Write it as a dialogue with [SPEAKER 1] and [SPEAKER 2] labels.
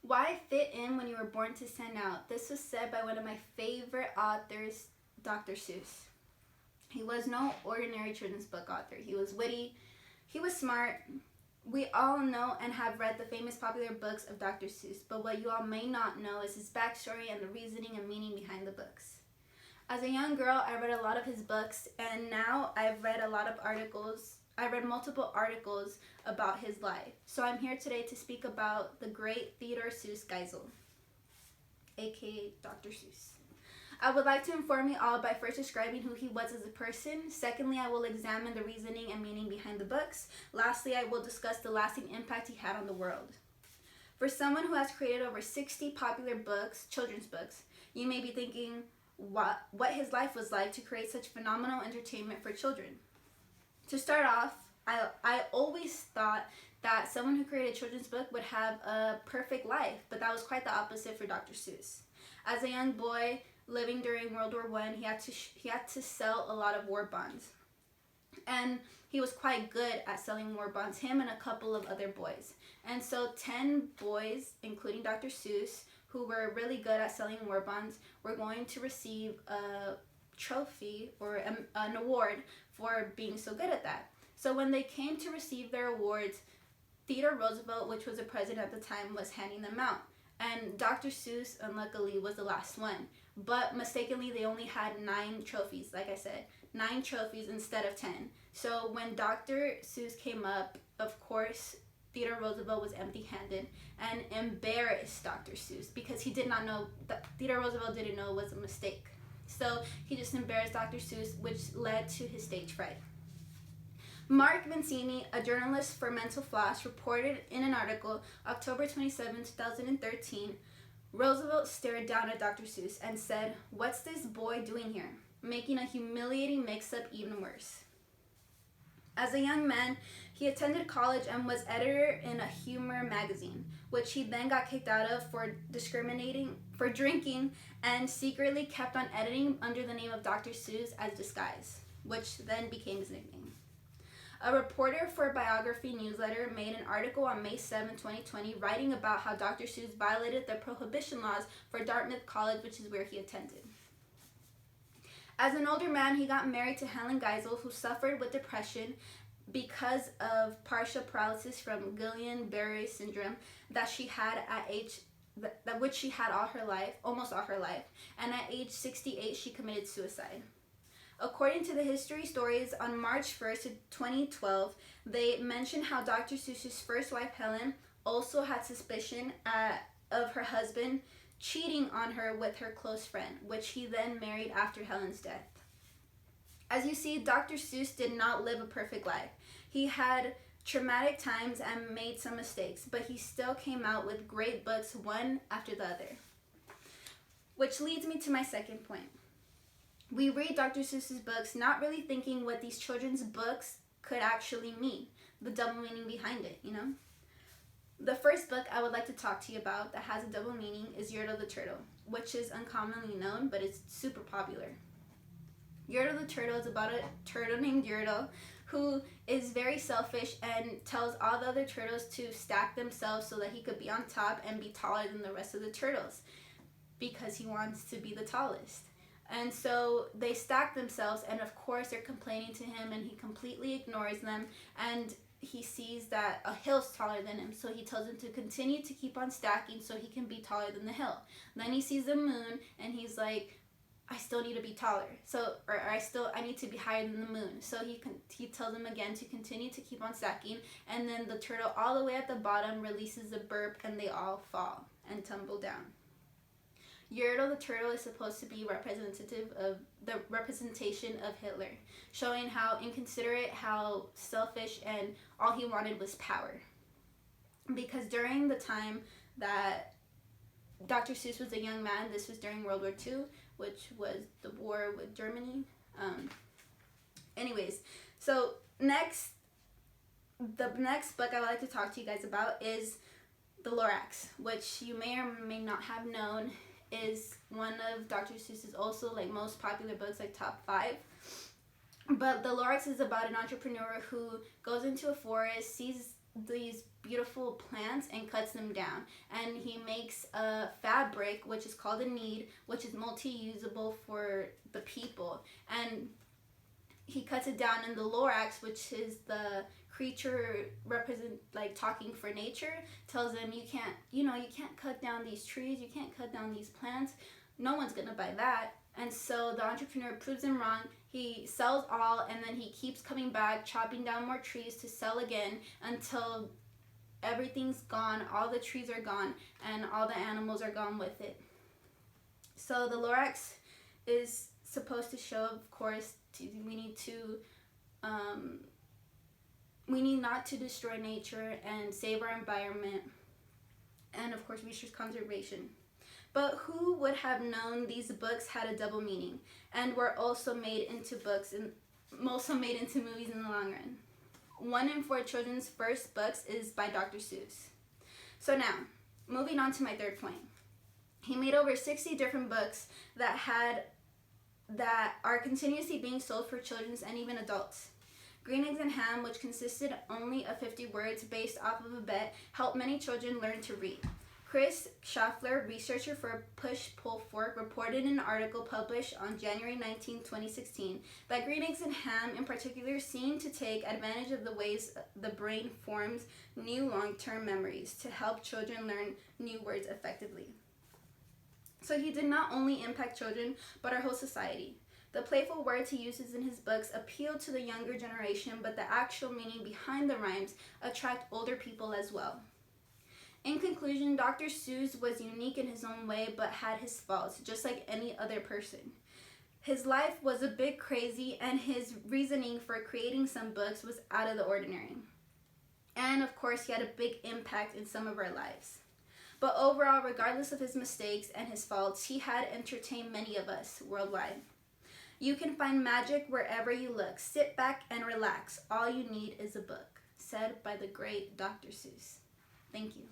[SPEAKER 1] Why fit in when you were born to stand out? This was said by one of my favorite authors, Dr. Seuss. He was no ordinary children's book author. He was witty, he was smart. We all know and have read the famous popular books of Dr. Seuss, but what you all may not know is his backstory and the reasoning and meaning behind the books. As a young girl, I read a lot of his books, and now I've read a lot of articles. I read multiple articles about his life. So I'm here today to speak about the great Theodore Seuss Geisel, aka Dr. Seuss. I would like to inform you all by first describing who he was as a person. Secondly, I will examine the reasoning and meaning behind the books. Lastly, I will discuss the lasting impact he had on the world. For someone who has created over 60 popular books, children's books, you may be thinking what his life was like to create such phenomenal entertainment for children. To start off, I always thought that someone who created a children's book would have a perfect life, but that was quite the opposite for Dr. Seuss. As a young boy living during World War I, he had to sell a lot of war bonds, and he was quite good at selling war bonds. Him and a couple of other boys, and so 10 boys, including Dr. Seuss, who were really good at selling war bonds, were going to receive a trophy or an award for being so good at that. So when they came to receive their awards, Theodore Roosevelt, which was the president at the time, was handing them out. And Dr. Seuss, unluckily, was the last one. But mistakenly, they only had 9 trophies, like I said. 9 trophies instead of 10. So when Dr. Seuss came up, of course, Theodore Roosevelt was empty-handed and embarrassed Dr. Seuss because he did not know, that Theodore Roosevelt didn't know it was a mistake. So he just embarrassed Dr. Seuss, which led to his stage fright. Mark Mancini, a journalist for Mental Floss, reported in an article, October 27, 2013, Roosevelt stared down at Dr. Seuss and said, "What's this boy doing here?" making a humiliating mix-up even worse. As a young man, he attended college and was editor in a humor magazine, which he then got kicked out of for drinking, and secretly kept on editing under the name of Dr. Seuss as disguise, which then became his nickname. A reporter for a biography newsletter made an article on May 7, 2020, writing about how Dr. Seuss violated the prohibition laws for Dartmouth College, which is where he attended. As an older man, he got married to Helen Geisel, who suffered with depression because of partial paralysis from Guillain-Barré syndrome that she had which she had almost all her life, and at age 68 she committed suicide. According to the history stories, on March 1st, 2012, they mentioned how Dr. Seuss's first wife, Helen, also had suspicion of her husband cheating on her with her close friend, which he then married after Helen's death. As you see, Dr. Seuss did not live a perfect life. He had traumatic times and made some mistakes, but he still came out with great books, one after the other. Which leads me to my second point. We read Dr. Seuss's books not really thinking what these children's books could actually mean, the double meaning behind it, The first book I would like to talk to you about that has a double meaning is Yertle the Turtle, which is uncommonly known, but it's super popular. Yertle the Turtle is about a turtle named Yertle who is very selfish and tells all the other turtles to stack themselves so that he could be on top and be taller than the rest of the turtles because he wants to be the tallest. And so they stack themselves, and of course they're complaining to him, and he completely ignores them, and he sees that a hill's taller than him, so he tells him to continue to keep on stacking so he can be taller than the hill. Then he sees the moon, and he's like, I still need to be taller, I need to be higher than the moon. So he tells him again to continue to keep on stacking, and then the turtle all the way at the bottom releases a burp, and they all fall and tumble down. Yertle the Turtle is supposed to be representative of the representation of Hitler, showing how inconsiderate, how selfish, and all he wanted was power. Because during the time that Dr. Seuss was a young man, this was during World War II, which was the war with Germany. So the next book I would like to talk to you guys about is The Lorax, which you may or may not have known is one of Dr. Seuss's also most popular books, top 5. But The Lorax is about an entrepreneur who goes into a forest, sees these beautiful plants and cuts them down, and he makes a fabric which is called a need, which is multi-usable for the people, and he cuts it down. In the Lorax, which is the creature talking for nature, tells him you can't cut down these trees, you can't cut down these plants, no one's gonna buy that. And so the entrepreneur proves him wrong. He sells all, and then he keeps coming back, chopping down more trees to sell again until everything's gone, all the trees are gone, and all the animals are gone with it. So the Lorax is supposed to show, of course, we need not to destroy nature and save our environment, and of course resource conservation. But who would have known these books had a double meaning and were also made into books and also made into movies in the long run? 1 in 4 children's first books is by Dr. Seuss. So now, moving on to my third point. He made over 60 different books that are continuously being sold for children and even adults. Green Eggs and Ham, which consisted only of 50 words based off of a bet, helped many children learn to read. Chris Schaffler, researcher for Push Pull Fork, reported in an article published on January 19, 2016, that Green Eggs and Ham in particular seem to take advantage of the ways the brain forms new long-term memories to help children learn new words effectively. So he did not only impact children, but our whole society. The playful words he uses in his books appeal to the younger generation, but the actual meaning behind the rhymes attract older people as well. In conclusion, Dr. Seuss was unique in his own way, but had his faults, just like any other person. His life was a bit crazy, and his reasoning for creating some books was out of the ordinary. And of course, he had a big impact in some of our lives. But overall, regardless of his mistakes and his faults, he had entertained many of us worldwide. You can find magic wherever you look. Sit back and relax. All you need is a book. Said by the great Dr. Seuss. Thank you.